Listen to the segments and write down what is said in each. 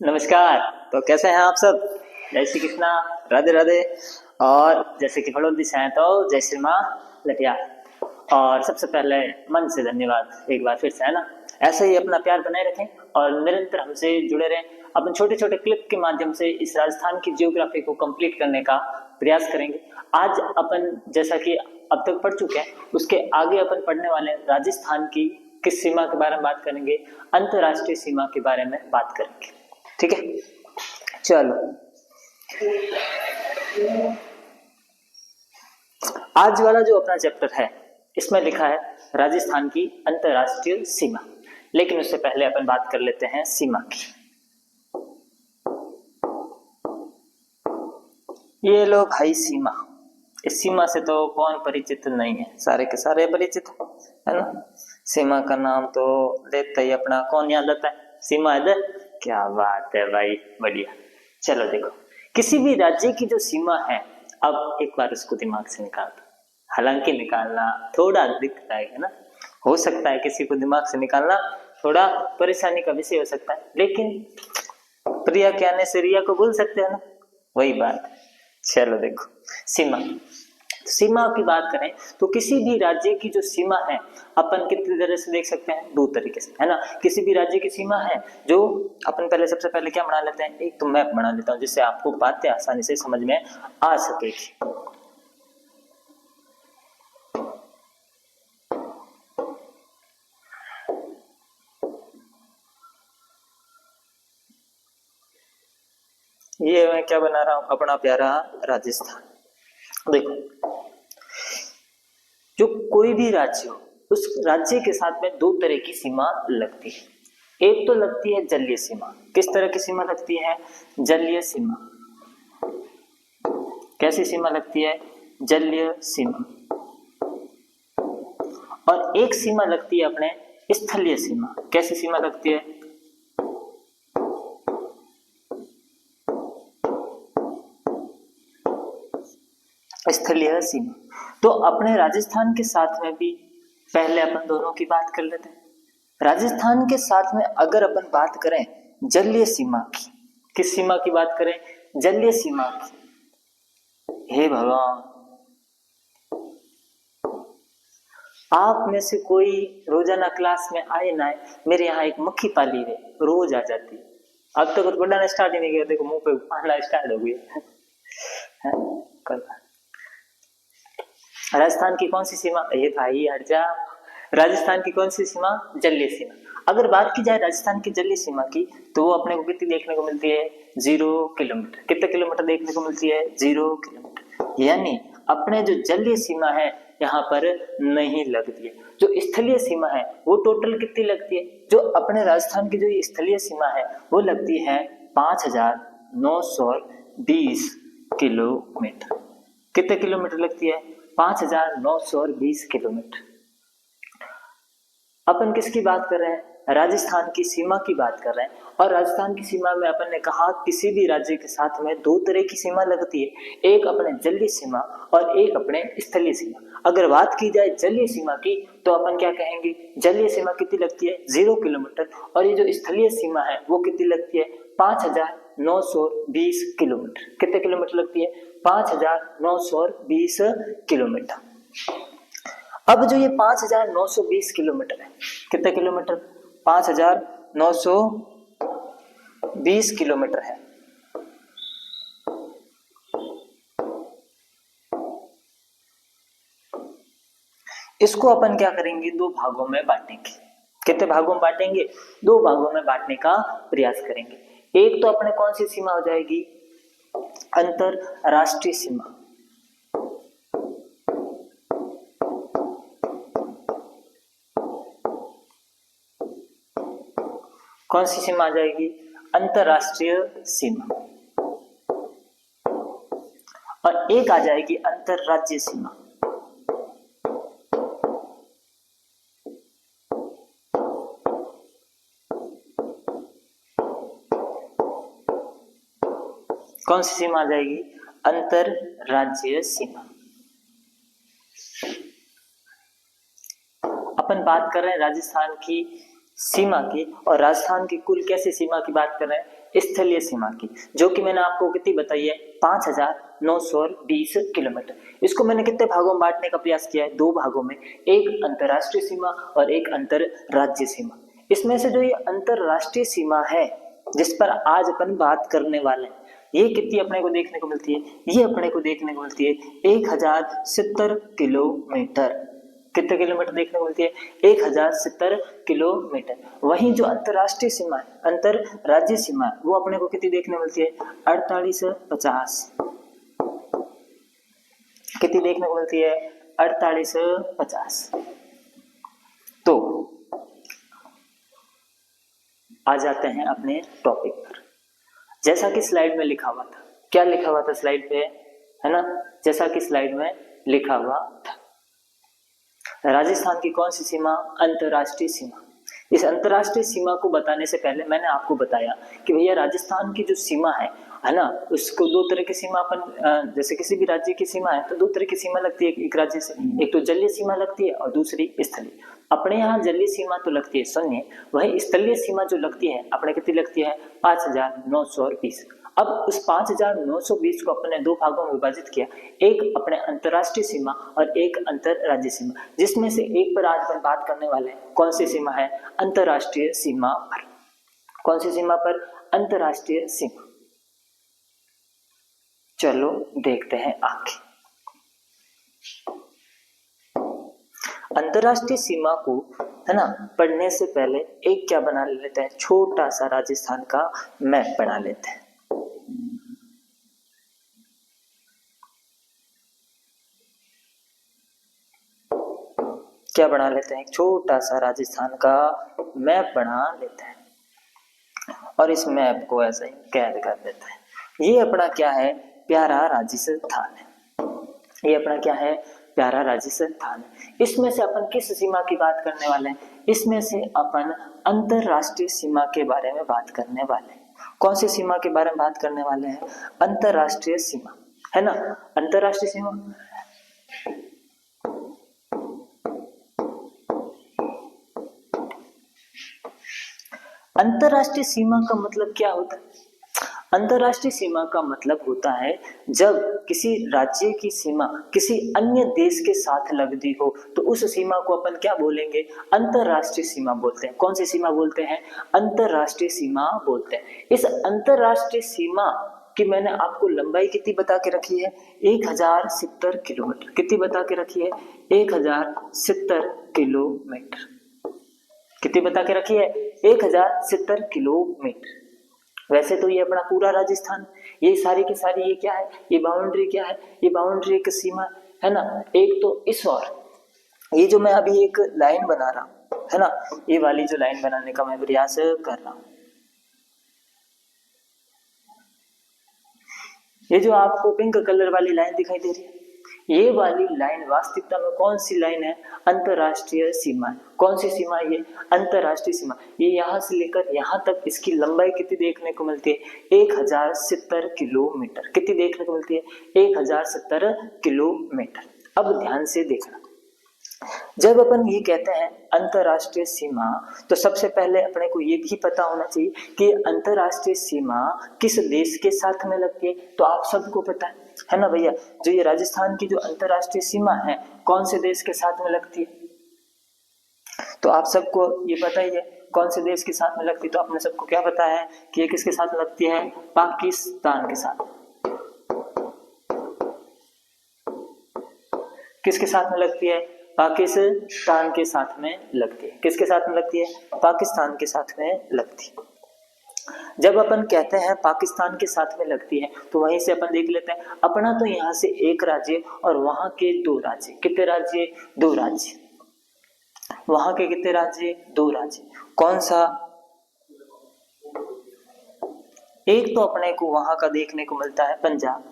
नमस्कार। तो कैसे हैं आप सब? जय श्री कृष्णा, राधे राधे। और जैसे कि फड़ोदी से हैं तो जय श्री माँ लटिया। और सबसे पहले मन से धन्यवाद एक बार फिर से, है ना। ऐसे ही अपना प्यार बनाए रखें और निरंतर हमसे जुड़े रहें। अपन छोटे छोटे क्लिप के माध्यम से इस राजस्थान की जियोग्राफी को कंप्लीट करने का प्रयास करेंगे। आज अपन जैसा कि अब तक पढ़ चुके हैं, उसके आगे अपन पढ़ने वाले हैं राजस्थान की किस सीमा के बारे में बात करेंगे, अंतरराष्ट्रीय सीमा के बारे में बात करेंगे। ठीक है, चलो। आज वाला जो अपना चैप्टर है, इसमें लिखा है राजस्थान की अंतरराष्ट्रीय सीमा। लेकिन उससे पहले अपन बात कर लेते हैं सीमा की। ये लो भाई सीमा। इस सीमा से तो कौन परिचित नहीं है, सारे के सारे परिचित है ना। सीमा का नाम तो लेते ही अपना कौन याद आता है, सीमा है। क्या बात है भाई, बढ़िया। चलो देखो, किसी भी राज्य की जो सीमा है, अब एक बार उसको दिमाग से निकाल दो। हालांकि निकालना थोड़ा दिक्कत है ना, हो सकता है किसी को दिमाग से निकालना थोड़ा परेशानी का विषय हो सकता है, लेकिन प्रिया के आने से रिया को भूल सकते हैं ना, वही बात। चलो देखो, सीमा। सीमा की बात करें तो किसी भी राज्य की जो सीमा है, अपन कितनी तरह से देख सकते हैं, दो तरीके से, है ना। किसी भी राज्य की सीमा है जो अपन पहले सबसे पहले क्या बना लेते हैं, एक तो मैप बना लेता हूं, जिससे आपको बातें आसानी से समझ में आ सकेगी। ये मैं क्या बना रहा हूं, अपना प्यारा राजस्थान। देखो, जो कोई भी राज्य हो, उस राज्य के साथ में दो तरह की सीमा लगती है। एक तो लगती है जलीय सीमा। किस तरह की सीमा लगती है? जलीय सीमा। कैसी सीमा लगती है? जलीय सीमा। और एक सीमा लगती है अपने स्थलीय सीमा। कैसी सीमा लगती है? स्थलीय सीमा। तो अपने राजस्थान के साथ में भी पहले अपन दोनों की बात कर लेते हैं। राजस्थान के साथ में अगर अपन बात करें जलीय सीमा की, किस सीमा की बात करें? जलीय सीमा की। हे भगवान, आप में से कोई रोजाना क्लास में आए ना आए, मेरे यहाँ एक मक्खी पाली है, रोज आ जाती है। अब तक तो बढ़ाना स्टार्ट ही नहीं किया, देखो मुंह पे पाना स्टार्ट हो गई। राजस्थान की कौन सी सीमा? ये भाई हट जा। राजस्थान की कौन सी सीमा? जलीय सीमा। अगर बात की जाए राजस्थान की जलीय सीमा की, तो वो अपने को कितनी देखने को मिलती है? 0 किलोमीटर। कितने किलोमीटर देखने को मिलती है? 0 किलोमीटर। यानी अपने जो जलीय सीमा है यहाँ पर नहीं लगती है। जो स्थलीय सीमा है वो टोटल कितनी लगती है? जो अपने राजस्थान की जो स्थलीय सीमा है वो लगती है 5,920 किलोमीटर। कितने किलोमीटर लगती है? 5,920 किलोमीटर। अपन किसकी बात कर रहे हैं? राजस्थान की सीमा की बात कर रहे हैं। और राजस्थान की सीमा में अपन ने कहा किसी भी राज्य के साथ में दो तरह की सीमा लगती है, एक अपने जलीय सीमा और एक अपने स्थलीय सीमा। अगर बात की जाए जलीय सीमा की, तो अपन क्या कहेंगे? जलीय सीमा कितनी लगती है? 0 किलोमीटर। और ये जो स्थलीय सीमा है वो कितनी लगती है? 5,920 किलोमीटर। कितने किलोमीटर लगती है? 5,920 किलोमीटर। अब जो ये 5,920 किलोमीटर है, कितने किलोमीटर? 5,920 किलोमीटर है। इसको अपन क्या करेंगे? दो भागों में बांटेंगे। कितने भागों में बांटेंगे? दो भागों में बांटने का प्रयास करेंगे। एक तो अपने कौन सी सीमा हो जाएगी? अंतरराष्ट्रीय सीमा। कौन सी सीमा आ जाएगी? अंतरराष्ट्रीय सीमा। और एक आ जाएगी अंतरराज्यीय सीमा। कौन सी सीमा आ जाएगी? अंतरराज्यीय सीमा। अपन बात कर रहे हैं राजस्थान की सीमा की, और राजस्थान की कुल कैसी सीमा की बात कर रहे हैं? स्थलीय सीमा की, जो कि मैंने आपको कितनी बताई है, 5,920 किलोमीटर। इसको मैंने कितने भागों में बांटने का प्रयास किया है, 2 भागों में, एक अंतर्राष्ट्रीय सीमा और एक अंतरराज्य सीमा। इसमें से जो ये अंतरराष्ट्रीय सीमा है जिस पर आज अपन बात करने वाले हैं, ये कितनी अपने को देखने को मिलती है, ये अपने को देखने को मिलती है 1070 किलोमीटर। कितने किलोमीटर देखने को मिलती है, 1070 किलोमीटर। वहीं जो अंतरराष्ट्रीय सीमा है, अंतर राज्य सीमा है, वो अपने को कितनी देखने को मिलती है, 4850। कितनी देखने को मिलती है, 4850। तो आ जाते हैं अपने टॉपिक पर। जैसा कि स्लाइड में लिखा हुआ था, क्या लिखा हुआ था स्लाइड पे, है ना, जैसा कि स्लाइड में लिखा हुआ था, राजस्थान की कौन सी सीमा, अंतरराष्ट्रीय सीमा। इस अंतरराष्ट्रीय सीमा को बताने से पहले मैंने आपको बताया कि भैया राजस्थान की जो सीमा है ना, उसको 2 तरह की सीमा अपन, जैसे किसी भी राज्य की सीमा है तो 2 तरह की सीमा लगती है एक राज्य से, एक तो जलीय सीमा लगती है और दूसरी स्थलीय। अपने यहाँ जलीय सीमा तो लगती है 0, वही स्थलीय सीमा जो लगती है अपने कितनी लगती है, 5,920। अब उस 5,920 को अपने 2 भागों में विभाजित किया, एक अपने अंतरराष्ट्रीय सीमा और एक अंतरराज्य सीमा, जिसमें से एक पर आज अपन बात करने वाले हैं। कौन सी सीमा है, अंतरराष्ट्रीय सीमा पर। कौन सी सीमा पर, अंतरराष्ट्रीय सीमा। चलो देखते हैं आगे। अंतरराष्ट्रीय सीमा को, है ना, पढ़ने से पहले एक क्या बना लेते हैं, छोटा सा राजस्थान का मैप बना लेते हैं। क्या बना लेते हैं, एक छोटा सा राजस्थान का मैप बना लेते हैं और इस मैप को ऐसे ही कैद कर देते हैं। ये अपना क्या है, प्यारा राजस्थान है। ये अपना क्या है, प्यारा राजस्थान। इसमें से अपन किस सीमा की बात करने वाले हैं, इसमें से अपन अंतरराष्ट्रीय सीमा के बारे में बात करने वाले हैं। कौन सी सीमा के बारे में बात करने वाले हैं, अंतरराष्ट्रीय सीमा, है ना, अंतरराष्ट्रीय सीमा। अंतरराष्ट्रीय सीमा का मतलब क्या होता है, अंतरराष्ट्रीय सीमा का मतलब होता है जब किसी राज्य की सीमा किसी अन्य देश के साथ लगती हो तो उस सीमा को अपन क्या बोलेंगे, अंतरराष्ट्रीय सीमा बोलते हैं। कौन सी सीमा बोलते हैं, अंतरराष्ट्रीय सीमा बोलते हैं। इस अंतरराष्ट्रीय सीमा कि मैंने आपको लंबाई कितनी बता के रखी है, 1070 किलोमीटर। कितनी बता के रखी है, 1070 किलोमीटर। कितनी बता के रखी है, 1070 किलोमीटर। वैसे तो ये अपना पूरा राजस्थान, ये सारी की सारी, ये क्या है, ये बाउंड्री क्या है, ये बाउंड्री एक सीमा है ना। एक तो इस और ये जो मैं अभी एक लाइन बना रहा हूं, है ना, ये वाली जो लाइन बनाने का मैं प्रयास कर रहा हूं, ये जो आपको पिंक कलर वाली लाइन दिखाई दे रही है, ये वाली लाइन वास्तविकता में कौन सी लाइन है, अंतरराष्ट्रीय सीमा। कौन सी सीमा, ये अंतरराष्ट्रीय सीमा। ये यहाँ से लेकर यहाँ तक इसकी लंबाई कितनी देखने को मिलती है, 1070 किलोमीटर। कितनी देखने को मिलती है, 1070 किलोमीटर। अब ध्यान से देखना, जब अपन ये कहते हैं अंतरराष्ट्रीय सीमा, तो सबसे पहले अपने को ये भी पता होना चाहिए कि अंतरराष्ट्रीय सीमा किस देश के साथ में लगती है। तो आप सबको पता है ना भैया, जो ये राजस्थान की जो अंतरराष्ट्रीय सीमा है कौन से देश के साथ में लगती है, तो आप सबको ये पता ही है कौन से देश के साथ में लगती है। तो अपने सबको क्या पता है कि ये किसके साथ लगती है, पाकिस्तान के साथ। किसके साथ में लगती है, पाकिस्तान के साथ में लगती है। किसके साथ में लगती है, पाकिस्तान के साथ में लगती है। जब अपन कहते हैं पाकिस्तान के साथ में लगती है तो वहीं से अपन देख लेते हैं, अपना तो यहाँ से एक राज्य और वहां के 2 राज्य। कितने राज्य, 2 राज्य। वहां के कितने राज्य, 2 राज्य। कौन सा, एक तो अपने को वहां का देखने को मिलता है पंजाब,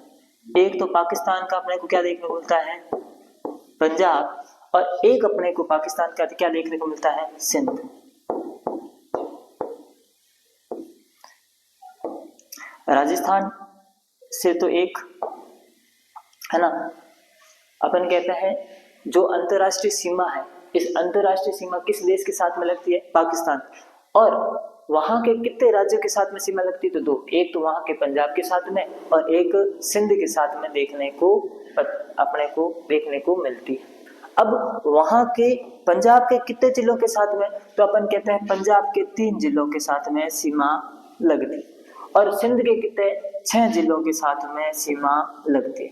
एक तो पाकिस्तान का अपने को क्या देखने को मिलता है, पंजाब, और एक अपने को पाकिस्तान का क्या देखने को मिलता है, सिंध। राजस्थान से तो एक, है ना, अपन कहते हैं जो अंतरराष्ट्रीय सीमा है, इस अंतरराष्ट्रीय सीमा किस देश के साथ में लगती है, पाकिस्तान। और वहां के कितने राज्यों के साथ में सीमा लगती? तो दो, एक तो वहां के पंजाब के साथ में और एक सिंध के साथ में अपने को देखने को मिलती है। अब वहां के पंजाब के कितने जिलों के साथ में? तो अपन कहते हैं पंजाब के 3 जिलों के साथ में सीमा लगती, और सिंध के कितने? 6 जिलों के साथ में सीमा लगती है।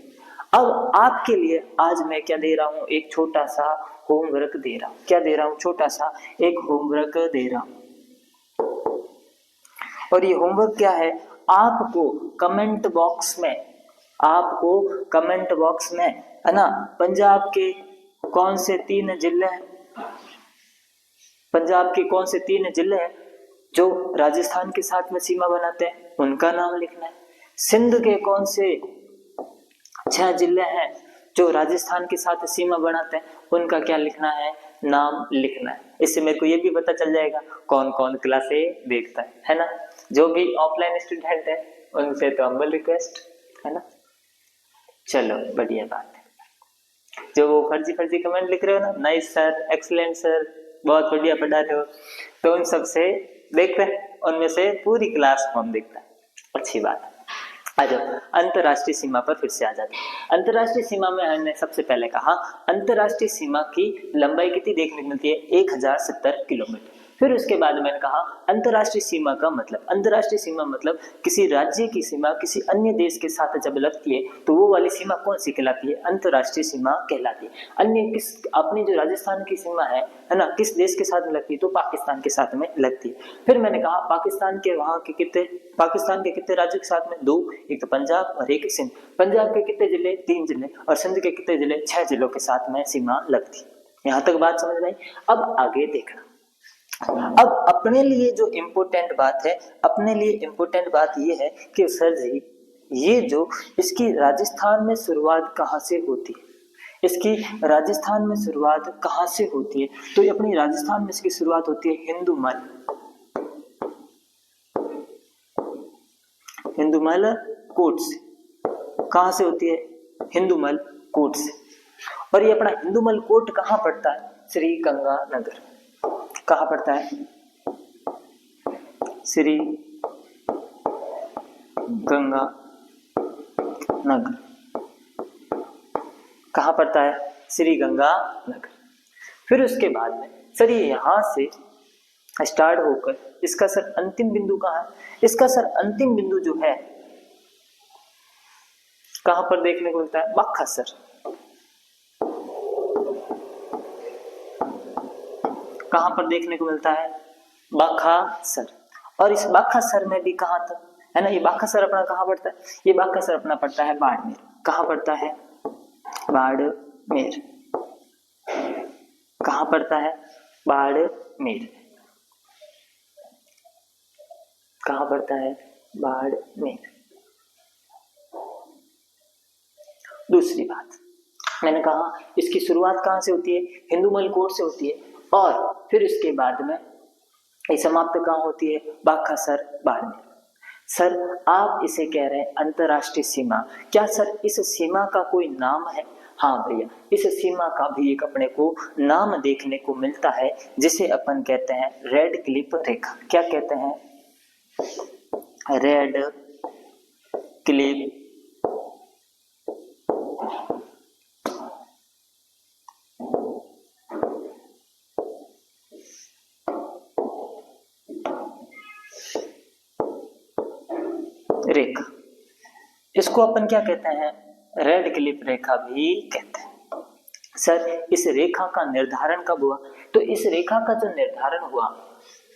अब आपके लिए आज मैं क्या दे रहा हूं? एक छोटा सा होमवर्क दे रहा हूं। क्या दे रहा हूं? छोटा सा एक होमवर्क दे रहा हूं। और ये होमवर्क क्या है? आपको कमेंट बॉक्स में है ना, पंजाब के कौन से 3 जिले हैं, पंजाब के कौन से 3 जिले हैं जो राजस्थान के साथ में सीमा बनाते हैं, उनका नाम लिखना है। सिंध के कौन से 6 जिले हैं जो राजस्थान के साथ सीमा बनाते हैं, उनका क्या लिखना है? नाम लिखना है। इससे मेरे को ये भी पता चल जाएगा कौन कौन क्लासें देखता है ना। जो भी ऑफलाइन स्टूडेंट है उनसे तो हम्बल रिक्वेस्ट है ना। चलो बढ़िया बात है। जो वो फर्जी कमेंट लिख रहे हो ना, नाइस सर, एक्सीलेंट सर, बहुत बढ़िया पढ़ा रहे हो, तो उन सब से देखते हैं, उनमें से पूरी क्लास कौन देखता है। अच्छी बात है। आ जाओ अंतरराष्ट्रीय सीमा पर फिर से आ जाते हैं। अंतरराष्ट्रीय सीमा में हमने सबसे पहले कहा अंतरराष्ट्रीय सीमा की लंबाई कितनी देखने को मिलती है? 1070 किलोमीटर। फिर उसके बाद मैंने कहा अंतरराष्ट्रीय सीमा का मतलब, अंतरराष्ट्रीय सीमा मतलब किसी राज्य की सीमा किसी अन्य देश के साथ जब लगती है तो वो वाली सीमा कौन सी कहलाती है? अंतरराष्ट्रीय सीमा कहलाती है। अन्य किस, अपनी जो राजस्थान की सीमा है ना, किस देश के साथ में लगती है? तो पाकिस्तान के साथ में लगती है। फिर मैंने कहा पाकिस्तान के कितने राज्यों के साथ में? 2, एक तो पंजाब और एक सिंध। पंजाब के कितने जिले? 3 जिले। और सिंध के कितने जिले? 6 जिलों के साथ में सीमा लगती है। यहाँ तक बात समझ में आई। अब आगे देखना। अब अपने लिए जो इम्पोर्टेंट बात है, अपने लिए इम्पोर्टेंट बात ये है कि सर जी ये जो इसकी राजस्थान में शुरुआत कहाँ से होती है? इसकी राजस्थान में शुरुआत कहाँ से होती है? तो ये अपनी राजस्थान में इसकी शुरुआत होती है हिंदूमल कोट से। कहाँ से होती है? हिंदूमल कोट से। और ये अपना हिंदूमल कोट कहाँ पड़ता है? श्री गंगानगर। कहाँ पड़ता है? श्री गंगानगर। कहाँ पड़ता है? श्री गंगानगर। फिर उसके बाद में सर ये यहां से स्टार्ट होकर इसका सर अंतिम बिंदु कहाँ है? इसका सर अंतिम बिंदु जो है कहां पर देखने को मिलता है? बाखासर। कहां पर देखने को मिलता है? बाखासर। और इस बाखासर में भी कहां था है ना, ये बाखासर अपना कहां पड़ता है? ये बाखासर अपना पड़ता है बाड़मेर। कहां पड़ता है? बाड़मेर। कहां पड़ता है? बाड़मेर। कहां पड़ता है? बाड़मेर। दूसरी बात मैंने कहा इसकी शुरुआत कहां से होती है? हिंदूमल कोट से होती है। और फिर इसके बाद में ये समाप्त कहां होती है? बाखासर बाड़मेर। सर आप इसे कह रहे हैं अंतरराष्ट्रीय सीमा, क्या सर इस सीमा का कोई नाम है? हाँ भैया, इस सीमा का भी एक अपने को नाम देखने को मिलता है जिसे अपन कहते हैं रेड क्लिफ रेखा। क्या कहते हैं? रेड क्लिफ रेखा। इसको अपन क्या कहते हैं? रेड क्लिफ रेखा भी कहते हैं। सर इस रेखा का निर्धारण कब हुआ? तो इस रेखा का जो निर्धारण हुआ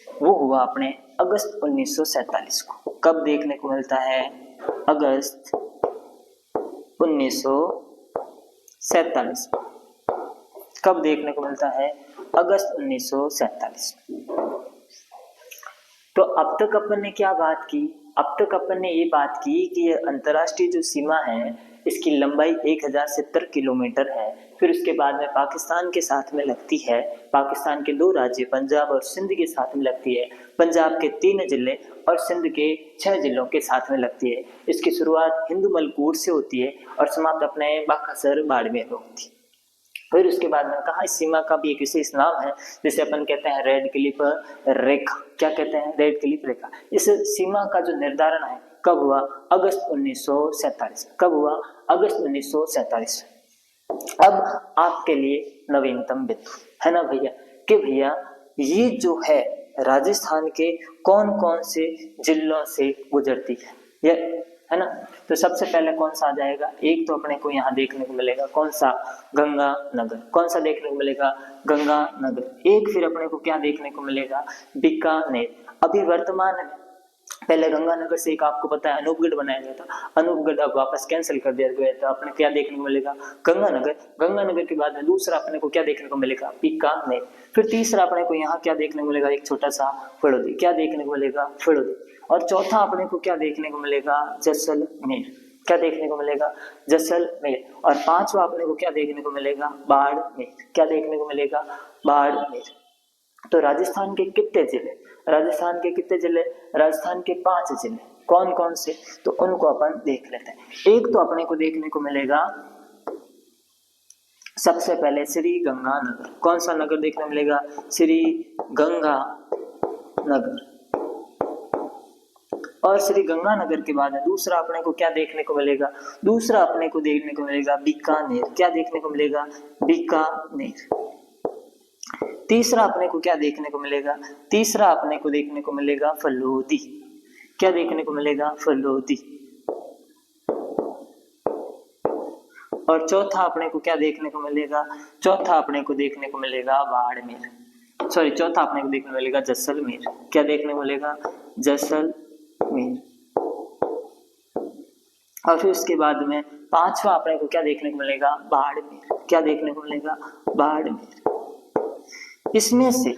वो हुआ अपने अगस्त 1947 को। कब देखने को मिलता है? अगस्त 1947। कब देखने को मिलता है? अगस्त 1947। तो अब तक अपन ने क्या बात की? अब तक अपन ने ये बात की कि ये अंतरराष्ट्रीय जो सीमा है इसकी लंबाई 1070 किलोमीटर है। फिर उसके बाद में पाकिस्तान के साथ में लगती है, पाकिस्तान के 2 राज्य पंजाब और सिंध के साथ में लगती है, पंजाब के 3 जिले और सिंध के 6 जिलों के साथ में लगती है। इसकी शुरुआत हिंदूमल कोट से होती है और समाप्त अपने बाखासर बाड़मेर में होती है। फिर उसके बाद मैंने कहा इस सीमा का भी एक विशेष नाम है, जिसे अपन कहते हैं रेड क्लिफ रेखा। क्या कहते हैं? रेड क्लिफ रेखा। इस सीमा का जो निर्धारण है कब हुआ? अगस्त 1947। कब हुआ? अगस्त 1947। अब आपके लिए नवीनतम बिंदु है ना भैया, कि भैया ये जो है राजस्थान के कौन कौन से जिलों से गुजरती है, ये है ना। तो सबसे पहले कौन सा आ जाएगा? एक तो अपने को यहाँ देखने को मिलेगा कौन सा? गंगानगर। कौन सा देखने को मिलेगा? गंगानगर। एक फिर अपने को क्या देखने को मिलेगा? बीकानेर। अभी वर्तमान में पहले गंगानगर से एक आपको पता है अनूपगढ़ बनाया गया था, अनूपगढ़ अब वापस कैंसिल कर दिया गया था। अपने क्या देखने को मिलेगा? गंगानगर। गंगानगर के बाद में दूसरा अपने को क्या देखने को मिलेगा? बीकानेर। फिर तीसरा अपने को यहाँ क्या देखने को मिलेगा? एक छोटा सा फड़ौदी। क्या देखने को मिलेगा? फड़ौदी। और चौथा अपने को क्या देखने को मिलेगा? जैसलमेर। क्या देखने को मिलेगा? जैसलमेर। और पांचवा अपने को क्या देखने को मिलेगा? बाड़मेर। क्या देखने को मिलेगा? बाड़मेर। तो राजस्थान के कितने जिले? राजस्थान के कितने जिले? राजस्थान के 5 जिले। कौन कौन से? तो उनको अपन देख लेते हैं। एक तो अपने को देखने को मिलेगा सबसे पहले श्री गंगानगर। कौन सा नगर देखने को मिलेगा? श्री गंगानगर। और श्री गंगानगर के बाद दूसरा अपने को क्या देखने को मिलेगा? दूसरा अपने को देखने को मिलेगा बीकानेर। क्या देखने को मिलेगा? बीकानेर। तीसरा अपने को क्या देखने को मिलेगा? तीसरा अपने को देखने को मिलेगा फलोदी। क्या देखने को मिलेगा? फलोदी। और चौथा अपने को क्या देखने को मिलेगा? चौथा अपने को देखने को मिलेगा बाड़मेर। सॉरी, चौथा अपने को देखने को मिलेगा जैसलमेर। क्या देखने को मिलेगा? जैसलमेर। और फिर उसके बाद में पांचवा अपने को क्या देखने को मिलेगा? बाड़मेर। क्या देखने को मिलेगा? बाड़मेर। इसमें से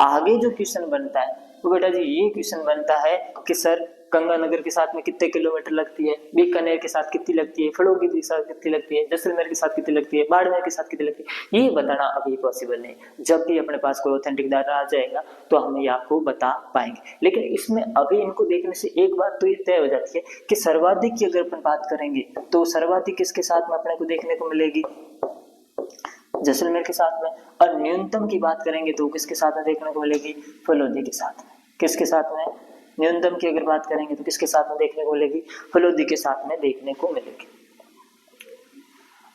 आगे जो क्वेश्चन बनता है तो बेटा जी ये क्वेश्चन बनता है कि सर गंगानगर के साथ में कितने किलोमीटर लगती है, बीकानेर के साथ कितनी लगती है, फड़ौदी के साथ कितनी लगती है, जैसलमेर के साथ कितनी लगती है, बाड़मेर के साथ कितनी लगती है, ये बताना अभी पॉसिबल नहीं। जब भी अपने पास कोई ऑथेंटिक डाटा आ जाएगा तो हम ये आपको बता पाएंगे। लेकिन इसमें अभी इनको देखने से एक बात तो ये तय हो जाती है कि सर्वाधिक की अगर अपन बात करेंगे तो सर्वाधिक किसके साथ में अपने को देखने को मिलेगी? जैसलमेर के साथ में। और न्यूनतम की बात करेंगे तो किसके साथ में देखने को मिलेगी? फलोदी के साथ में। किसके साथ में? न्यूनतम की अगर बात करेंगे तो किसके साथ में देखने को मिलेगी? फलोदी के साथ में देखने को मिलेगी।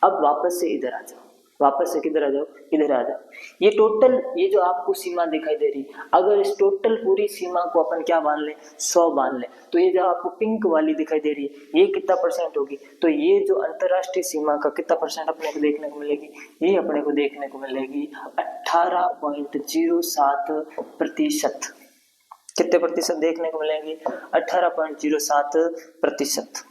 अब वापस से इधर आ जाओ, वापस से किधर आ जाओ? इधर आ जाओ। ये टोटल ये जो आपको सीमा दिखाई दे रही, अगर इस टोटल पूरी सीमा को अपन क्या मान ले? 100 मान ले, तो ये जो आपको पिंक वाली दिखाई दे रही है ये कितना परसेंट होगी? तो ये जो अंतरराष्ट्रीय सीमा का कितना परसेंट अपने को देखने को मिलेगी? ये अपने को देखने को मिलेगी 18.07%। कितने प्रतिशत देखने को मिलेंगे? 18.07%।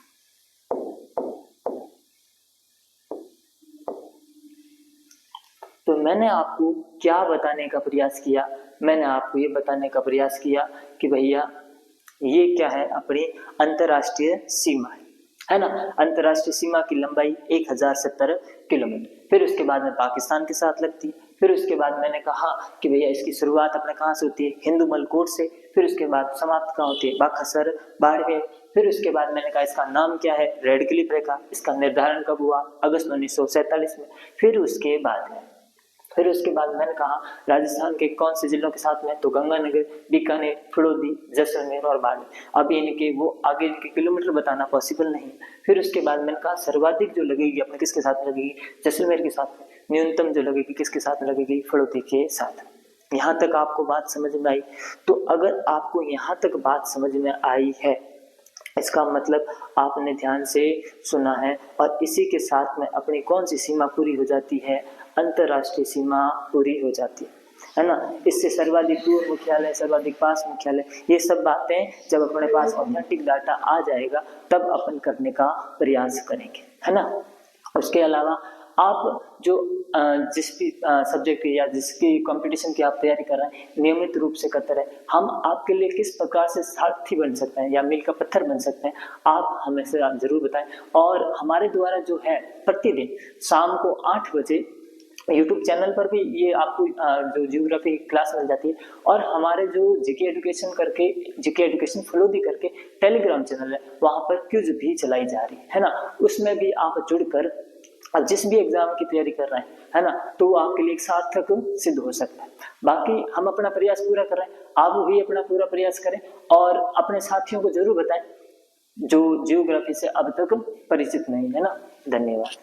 तो मैंने आपको क्या बताने का प्रयास किया? मैंने आपको ये बताने का प्रयास किया कि भैया ये क्या है? अपनी अंतरराष्ट्रीय सीमा है ना। अंतरराष्ट्रीय सीमा की लंबाई 1070 किलोमीटर। फिर उसके बाद में पाकिस्तान के साथ लगती है। फिर उसके बाद मैंने कहा कि भैया इसकी शुरुआत अपने कहाँ से होती है? हिंदूमल कोट से। फिर उसके बाद समाप्त कहाँ होती है? बाखसर बाड़मेर। फिर उसके बाद मैंने कहा इसका नाम क्या है? रेड क्लिफ रेखा। इसका निर्धारण कब हुआ? अगस्त 1947 में। फिर उसके बाद मैंने कहा राजस्थान के कौन से जिलों के साथ में? तो गंगानगर, बीकानेर, फड़ौदी, जैसलमेर और बाड़मेर। अब इनके वो आगे इनके किलोमीटर बताना पॉसिबल नहीं। फिर उसके बाद मैंने कहा सर्वाधिक जो लगेगी अपने किसके साथ लगेगी? जैसलमेर के साथ। न्यूनतम जो लगेगी किसके साथ लगेगी? फड़ौदी के साथ। यहाँ तक आपको बात समझ में आई? तो अगर आपको यहाँ तक बात समझ में आई है इसका मतलब आपने ध्यान से सुना है और इसी के साथ में अपनी कौन सी सीमा पूरी हो जाती है? अंतरराष्ट्रीय सीमा पूरी हो जाती है ना। इससे सर्वाधिक दूर मुख्यालय, सर्वाधिक पास मुख्यालय, ये सब बातें जब अपने पास ऑथेंटिक डाटा आ जाएगा तब अपन करने का प्रयास करेंगे, है ना। उसके अलावा आप जो जिस भी सब्जेक्ट की या जिसकी कंपटीशन की आप तैयारी कर रहे हैं नियमित रूप से करते रहे। हम आपके लिए किस प्रकार से सारथी बन सकते हैं या मील का पत्थर बन सकते हैं आप हमें से जरूर बताएं। और हमारे द्वारा जो है प्रतिदिन शाम को 8 बजे YouTube चैनल पर भी ये आपको जो ज्योग्राफी क्लास मिल जाती है। और हमारे जो जीके एजुकेशन फलोदी करके टेलीग्राम चैनल है वहां पर क्विज भी चलाई जा रही है ना। उसमें भी आप जुड़कर अब जिस भी एग्जाम की तैयारी कर रहे हैं, है ना, तो वो आपके लिए एक सार्थक सिद्ध हो सकता है। बाकी हम अपना प्रयास पूरा कर रहे हैं, आप भी अपना पूरा प्रयास करें और अपने साथियों को जरूर बताएं जो जियोग्राफी से अब तक परिचित नहीं है ना। धन्यवाद।